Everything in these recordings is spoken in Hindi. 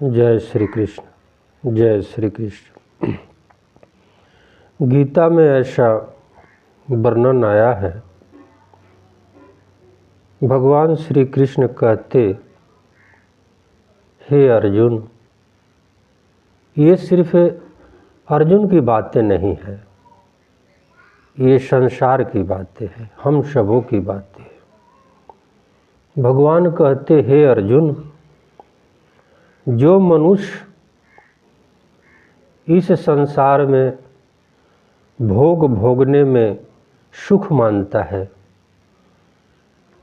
जय श्री कृष्ण। जय श्री कृष्ण। गीता में ऐसा वर्णन आया है, भगवान श्री कृष्ण कहते, हे अर्जुन, ये सिर्फ अर्जुन की बातें नहीं है, ये संसार की बातें हैं, हम सबों की बातें हैं। भगवान कहते, हे अर्जुन, जो मनुष्य इस संसार में भोग भोगने में सुख मानता है,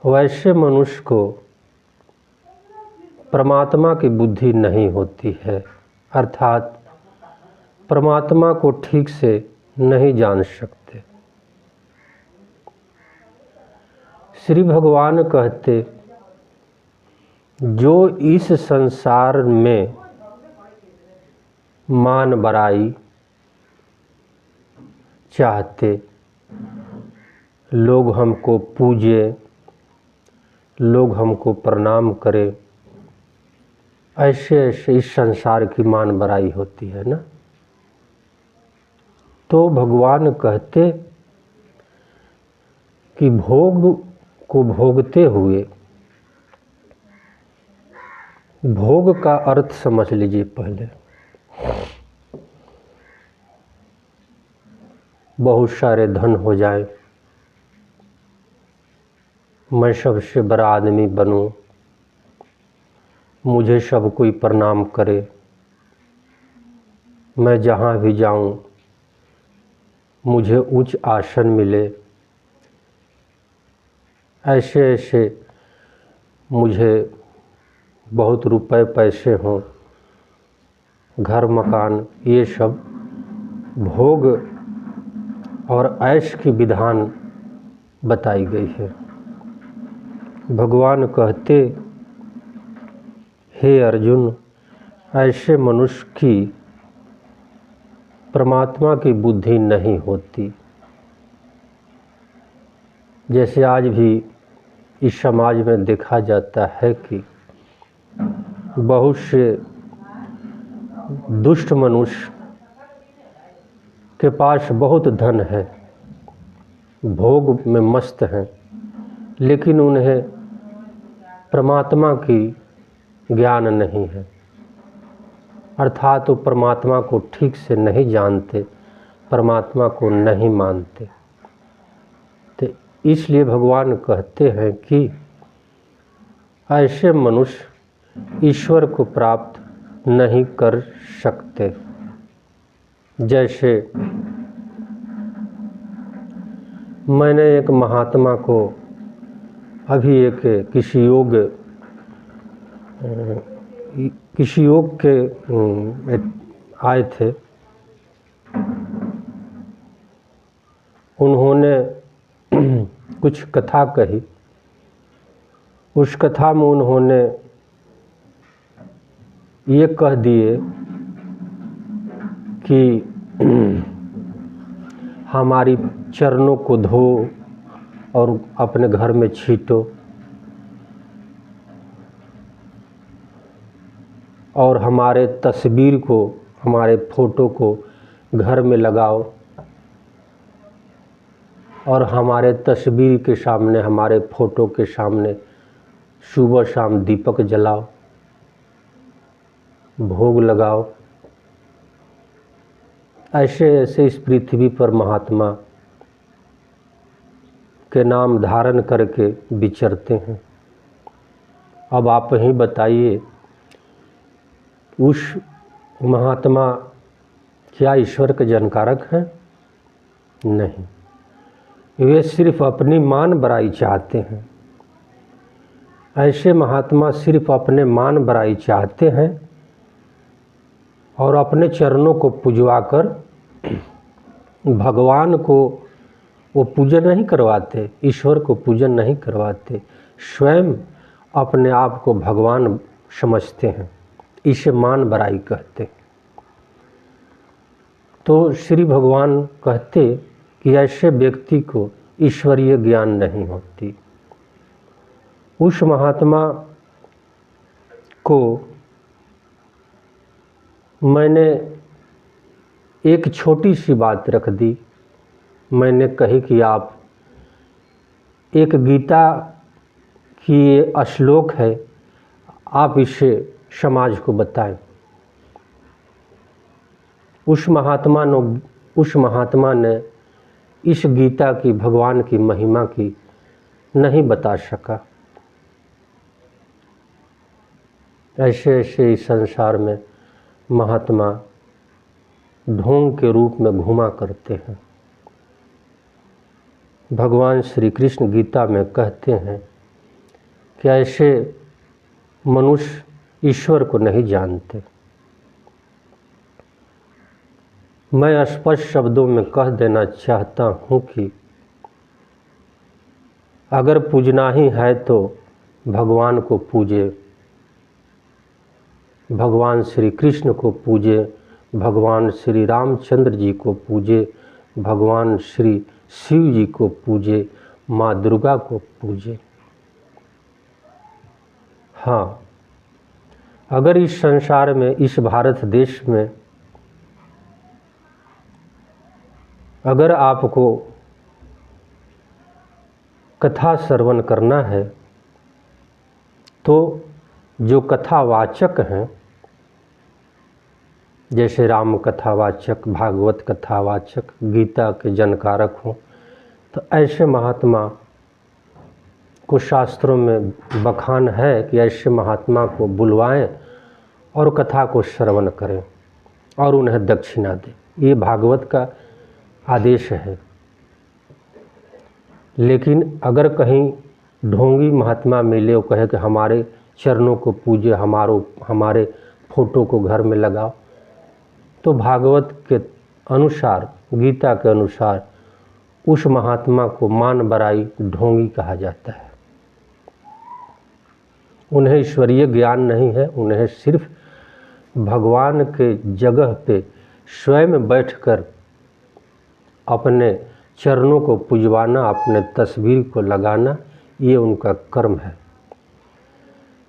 वैसे मनुष्य को परमात्मा की बुद्धि नहीं होती है, अर्थात परमात्मा को ठीक से नहीं जान सकते। श्री भगवान कहते, जो इस संसार में मान बड़ाई चाहते, लोग हमको पूजे, लोग हमको प्रणाम करें, ऐसे ऐसे इस संसार की मान बड़ाई होती है ना। तो भगवान कहते कि भोग को भोगते हुए, भोग का अर्थ समझ लीजिए पहले। बहुत सारे धन हो जाए, मैं सबसे बड़ा आदमी बनूं, मुझे सब कोई प्रणाम करे, मैं जहाँ भी जाऊं मुझे उच्च आसन मिले, ऐसे ऐसे मुझे बहुत रुपए पैसे हों, घर मकान, ये सब भोग और ऐश की विधान बताई गई है। भगवान कहते, हे अर्जुन, ऐसे मनुष्य की परमात्मा की बुद्धि नहीं होती। जैसे आज भी इस समाज में देखा जाता है कि बहुत से दुष्ट मनुष्य के पास बहुत धन है, भोग में मस्त हैं, लेकिन उन्हें परमात्मा की ज्ञान नहीं है, अर्थात वो परमात्मा को ठीक से नहीं जानते, परमात्मा को नहीं मानते। तो इसलिए भगवान कहते हैं कि ऐसे मनुष्य ईश्वर को प्राप्त नहीं कर सकते। जैसे मैंने एक महात्मा को अभी एक किसी योग के आए थे, उन्होंने कुछ कथा कही। उस कथा में उन्होंने ये कह दिए कि हमारी चरणों को धो और अपने घर में छींटो, और हमारे तस्वीर को, हमारे फोटो को घर में लगाओ, और हमारे तस्वीर के सामने, हमारे फोटो के सामने सुबह शाम दीपक जलाओ, भोग लगाओ। ऐसे ऐसे इस पृथ्वी पर महात्मा के नाम धारण करके विचरते हैं। अब आप ही बताइए, उस महात्मा क्या ईश्वर के जानकारक हैं? नहीं, वे सिर्फ अपनी मान बड़ाई चाहते हैं। ऐसे महात्मा सिर्फ अपने मान बड़ाई चाहते हैं और अपने चरणों को पुजवाकर भगवान को वो पूजन नहीं करवाते, ईश्वर को पूजन नहीं करवाते, स्वयं अपने आप को भगवान समझते हैं, इसे मान बड़ाई कहते हैं। तो श्री भगवान कहते कि ऐसे व्यक्ति को ईश्वरीय ज्ञान नहीं होती। उस महात्मा को मैंने एक छोटी सी बात रख दी। मैंने कही कि आप एक गीता की ये श्लोक है, आप इसे समाज को बताएं। उस महात्मा ने इस गीता की, भगवान की महिमा की नहीं बता सका। ऐसे ऐसे इस संसार में महात्मा ढोंग के रूप में घुमा करते हैं। भगवान श्री कृष्ण गीता में कहते हैं कि ऐसे मनुष्य ईश्वर को नहीं जानते। मैं स्पष्ट शब्दों में कह देना चाहता हूँ कि अगर पूजना ही है तो भगवान को पूजे, भगवान श्री कृष्ण को पूजे, भगवान श्री रामचंद्र जी को पूजे, भगवान श्री शिव जी को पूजे, माँ दुर्गा को पूजे। हाँ, अगर इस संसार में, इस भारत देश में अगर आपको कथा श्रवण करना है तो जो कथावाचक हैं, जैसे राम कथावाचक, भागवत कथावाचक, गीता के जानकारक हों, तो ऐसे महात्मा को शास्त्रों में बखान है कि ऐसे महात्मा को बुलवाएं और कथा को श्रवण करें और उन्हें दक्षिणा दें। ये भागवत का आदेश है। लेकिन अगर कहीं ढोंगी महात्मा मिले और कहे कि हमारे चरणों को पूजे, हमारे फोटो को घर में लगाओ, तो भागवत के अनुसार, गीता के अनुसार उस महात्मा को मान बराई ढोंगी कहा जाता है। उन्हें ईश्वरीय ज्ञान नहीं है, उन्हें सिर्फ भगवान के जगह पे स्वयं बैठकर अपने चरणों को पुजवाना, अपने तस्वीर को लगाना, ये उनका कर्म है।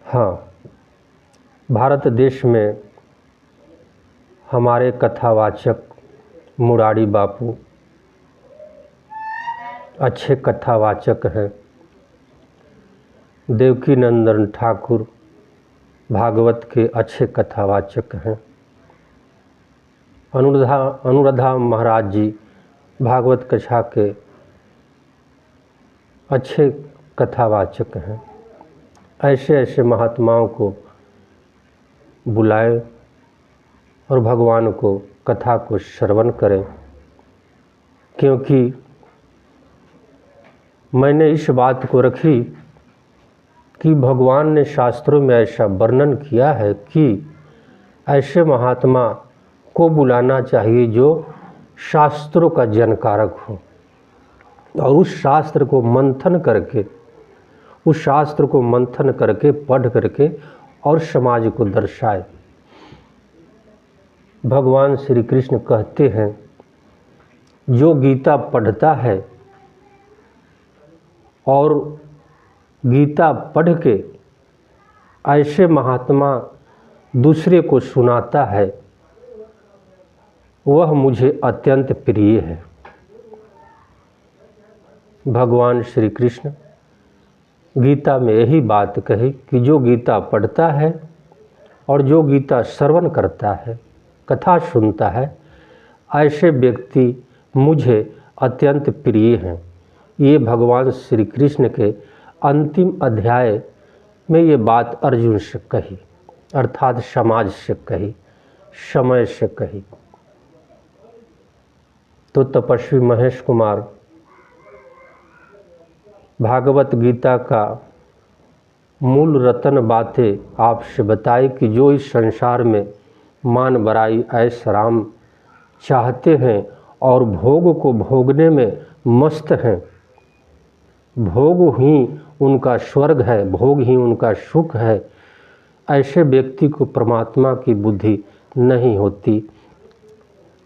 हाँ, भारत देश में हमारे कथावाचक मुरारी बापू अच्छे कथावाचक हैं। देवकी नंदन ठाकुर भागवत के अच्छे कथावाचक हैं। अनुराधा महाराज जी भागवत कथा के अच्छे कथावाचक हैं। ऐसे ऐसे महात्माओं को बुलाएं और भगवान को, कथा को श्रवण करें, क्योंकि मैंने इस बात को रखी कि भगवान ने शास्त्रों में ऐसा वर्णन किया है कि ऐसे महात्मा को बुलाना चाहिए जो शास्त्रों का जानकारक हो और उस शास्त्र को मंथन करके, पढ़ करके और समाज को दर्शाए। भगवान श्री कृष्ण कहते हैं, जो गीता पढ़ता है और गीता पढ़ के ऐसे महात्मा दूसरे को सुनाता है, वह मुझे अत्यंत प्रिय है। भगवान श्री कृष्ण गीता में यही बात कही कि जो गीता पढ़ता है और जो गीता श्रवण करता है, कथा सुनता है, ऐसे व्यक्ति मुझे अत्यंत प्रिय हैं। ये भगवान श्री कृष्ण के अंतिम अध्याय में ये बात अर्जुन से कही, अर्थात समाज से कही, समय से कही। तो तपस्वी महेश कुमार भागवत गीता का मूल रतन बातें आपसे बताई कि जो इस संसार में मान बड़ाई ऐश आराम चाहते हैं और भोग को भोगने में मस्त हैं, भोग ही उनका स्वर्ग है, भोग ही उनका सुख है, ऐसे व्यक्ति को परमात्मा की बुद्धि नहीं होती।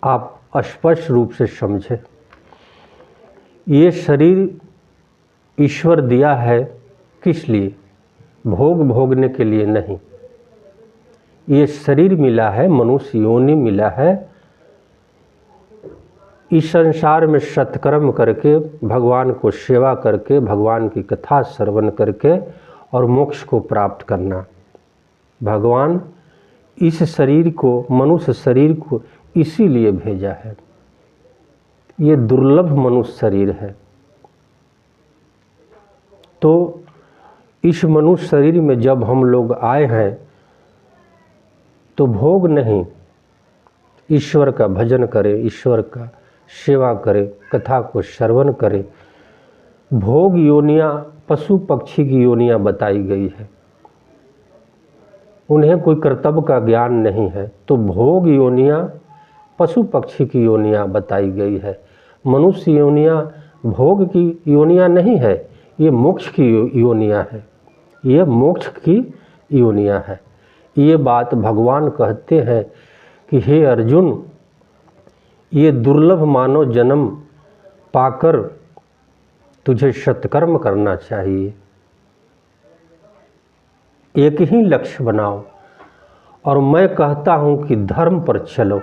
आप स्पष्ट रूप से समझें, ये शरीर ईश्वर दिया है किस लिए? भोग भोगने के लिए नहीं। ये शरीर मिला है, मनुष्य योनि मिला है, इस संसार में सत्कर्म करके, भगवान को सेवा करके, भगवान की कथा श्रवण करके और मोक्ष को प्राप्त करना। भगवान इस शरीर को, मनुष्य शरीर को इसीलिए भेजा है। ये दुर्लभ मनुष्य शरीर है। तो इस मनुष्य शरीर में जब हम लोग आए हैं तो भोग नहीं, ईश्वर का भजन करें, ईश्वर का सेवा करें, कथा को श्रवण करें। भोग योनियाँ पशु पक्षी की योनियाँ बताई गई है, उन्हें कोई कर्तव्य का ज्ञान नहीं है, तो भोग योनियाँ पशु पक्षी की योनियाँ बताई गई है। मनुष्य योनियाँ भोग की योनियाँ नहीं है, ये मोक्ष की योनियाँ है, ये मोक्ष की योनियाँ है। ये बात भगवान कहते हैं कि हे अर्जुन, ये दुर्लभ मानव जन्म पाकर तुझे सत्कर्म करना चाहिए। एक ही लक्ष्य बनाओ और मैं कहता हूँ कि धर्म पर चलो।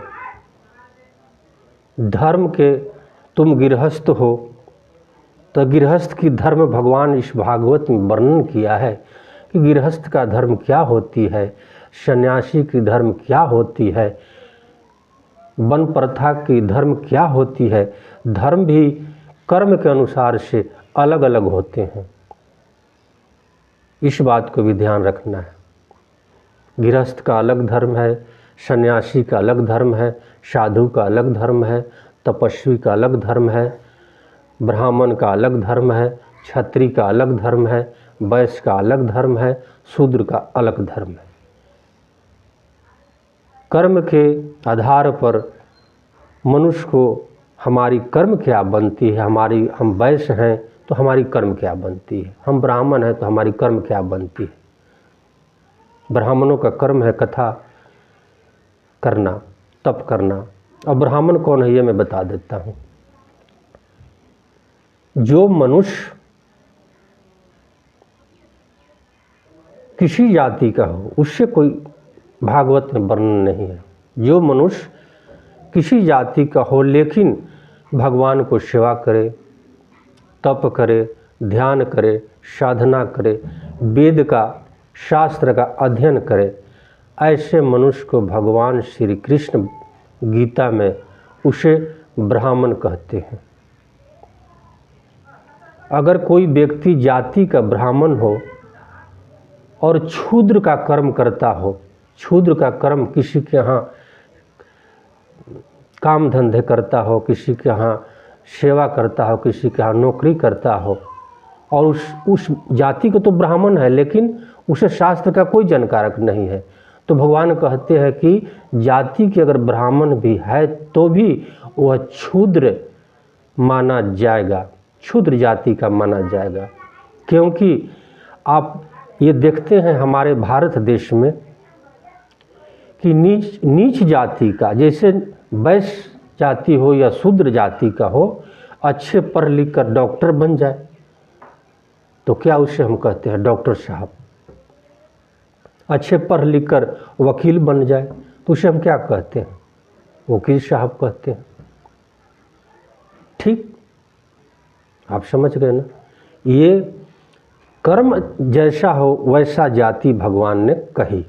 धर्म के तुम गृहस्थ हो तो गृहस्थ की धर्म भगवान इस भागवत में वर्णन किया है कि गृहस्थ का धर्म क्या होती है, सन्यासी की धर्म क्या होती है, वन प्रथा की धर्म क्या होती है। धर्म भी कर्म के अनुसार से अलग अलग होते हैं, इस बात को भी ध्यान रखना है। गृहस्थ का अलग धर्म है, सन्यासी का अलग धर्म है, साधु का अलग धर्म है, तपस्वी का अलग धर्म है, ब्राह्मण का अलग धर्म है, क्षत्रिय का अलग धर्म है, वैश्य का अलग धर्म है, शूद्र का अलग धर्म है। कर्म के आधार पर मनुष्य को हमारी कर्म क्या बनती है, हम वैश्य हैं तो हमारी कर्म क्या बनती है, हम ब्राह्मण हैं तो हमारी कर्म क्या बनती है। ब्राह्मणों का कर्म है कथा करना, तप करना। और ब्राह्मण कौन है ये मैं बता देता हूँ। जो मनुष्य किसी जाति का हो, उससे कोई भागवत में वर्णन नहीं है। जो मनुष्य किसी जाति का हो लेकिन भगवान को सेवा करे, तप करे, ध्यान करे, साधना करे, वेद का शास्त्र का अध्ययन करे, ऐसे मनुष्य को भगवान श्री कृष्ण गीता में उसे ब्राह्मण कहते हैं। अगर कोई व्यक्ति जाति का ब्राह्मण हो और क्षुद्र का कर्म करता हो, क्षुद्र का कर्म किसी के यहाँ काम धंधे करता हो, किसी के यहाँ सेवा करता हो, किसी के यहाँ नौकरी करता हो, और उस जाति को तो ब्राह्मण है लेकिन उसे शास्त्र का कोई जानकारक नहीं है, तो भगवान कहते हैं कि जाति के अगर ब्राह्मण भी है तो भी वह क्षुद्र माना जाएगा, क्षुद्र जाति का माना जाएगा। क्योंकि आप ये देखते हैं हमारे भारत देश में कि नीच जाति का, जैसे वैश्य जाति हो या शूद्र जाति का हो, अच्छे पढ़ लिख कर डॉक्टर बन जाए तो क्या उसे हम कहते हैं डॉक्टर साहब। अच्छे पढ़ लिख कर वकील बन जाए तो उसे हम क्या कहते हैं, वकील साहब कहते हैं। ठीक, आप समझ गए ना। ये कर्म जैसा हो वैसा जाति भगवान ने कही।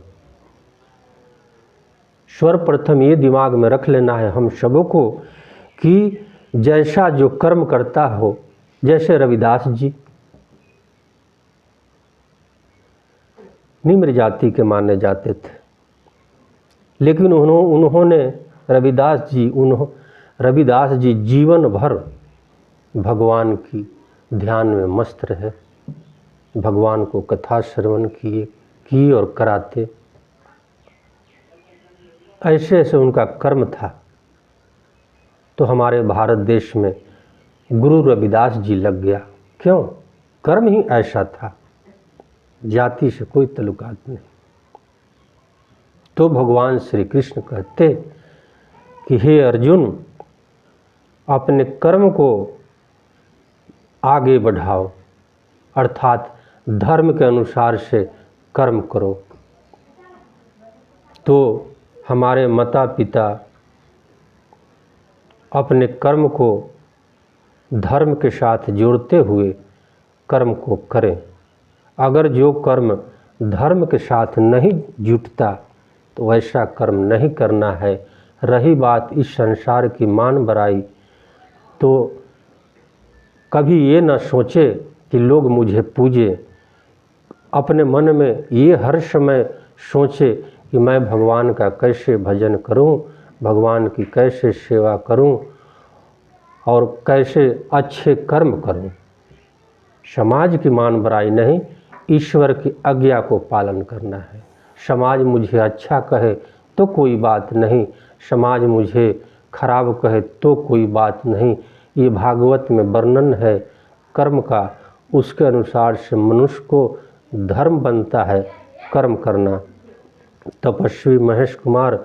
सर्वप्रथम ये दिमाग में रख लेना है हम सबों को कि जैसा जो कर्म करता हो, जैसे रविदास जी निम्न जाति के माने जाते थे, लेकिन उन्होंने रविदास जी जीवन भर भगवान की ध्यान में मस्त रहे, भगवान को कथा श्रवण किए और कराते। ऐसे ऐसे उनका कर्म था। तो हमारे भारत देश में गुरु रविदास जी लग गया। क्यों? कर्म ही ऐसा था, जाति से कोई ताल्लुकात नहीं। तो भगवान श्री कृष्ण कहते कि हे अर्जुन, अपने कर्म को आगे बढ़ाओ, अर्थात धर्म के अनुसार से कर्म करो। तो हमारे माता पिता अपने कर्म को धर्म के साथ जोड़ते हुए कर्म को करें। अगर जो कर्म धर्म के साथ नहीं जुटता तो वैसा कर्म नहीं करना है। रही बात इस संसार की मान बड़ाई, तो कभी ये न सोचे कि लोग मुझे पूजे। अपने मन में ये हर समय सोचे कि मैं भगवान का कैसे भजन करूं, भगवान की कैसे सेवा करूं और कैसे अच्छे कर्म करूं। समाज की मान बड़ाई नहीं, ईश्वर की आज्ञा को पालन करना है। समाज मुझे अच्छा कहे तो कोई बात नहीं, समाज मुझे खराब कहे तो कोई बात नहीं। ये भागवत में वर्णन है कर्म का, उसके अनुसार से मनुष्य को धर्म बनता है कर्म करना। तपस्वी महेश कुमार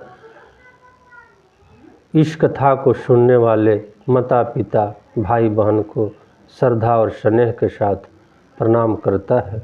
इस कथा को सुनने वाले माता पिता भाई बहन को श्रद्धा और स्नेह के साथ प्रणाम करता है।